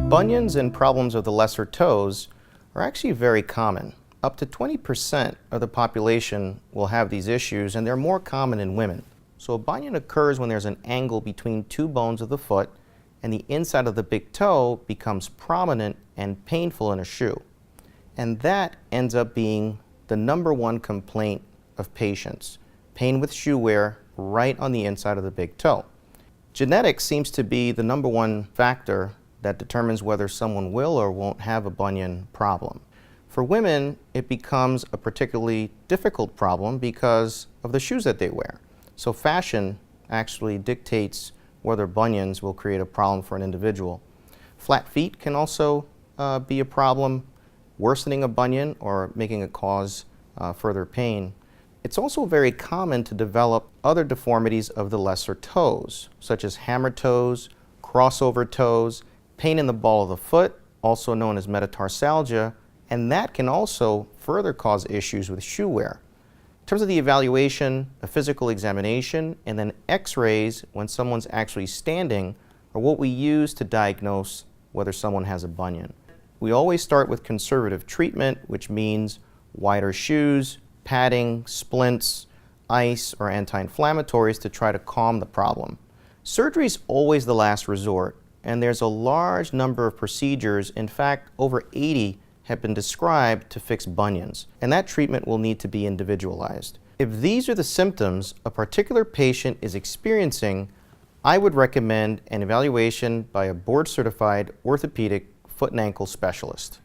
Bunions and problems of the lesser toes are actually very common. Up to 20% of the population will have these issues, and they're more common in women. So a bunion occurs when there's an angle between two bones of the foot and the inside of the big toe becomes prominent and painful in a shoe. And that ends up being the #1 complaint of patients: pain with shoe wear right on the inside of the big toe. Genetics seems to be the #1 factor that determines whether someone will or won't have a bunion problem. For women, it becomes a particularly difficult problem because of the shoes that they wear. So fashion actually dictates whether bunions will create a problem for an individual. Flat feet can also be a problem, worsening a bunion or making it cause further pain. It's also very common to develop other deformities of the lesser toes, such as hammer toes, crossover toes, pain in the ball of the foot, also known as metatarsalgia, and that can also further cause issues with shoe wear. In terms of the evaluation, a physical examination, and then x-rays when someone's actually standing are what we use to diagnose whether someone has a bunion. We always start with conservative treatment, which means wider shoes, padding, splints, ice, or anti-inflammatories to try to calm the problem. Surgery is always the last resort, and there's a large number of procedures. In fact, over 80 have been described to fix bunions, and that treatment will need to be individualized. If these are the symptoms a particular patient is experiencing, I would recommend an evaluation by a board-certified orthopedic foot and ankle specialist.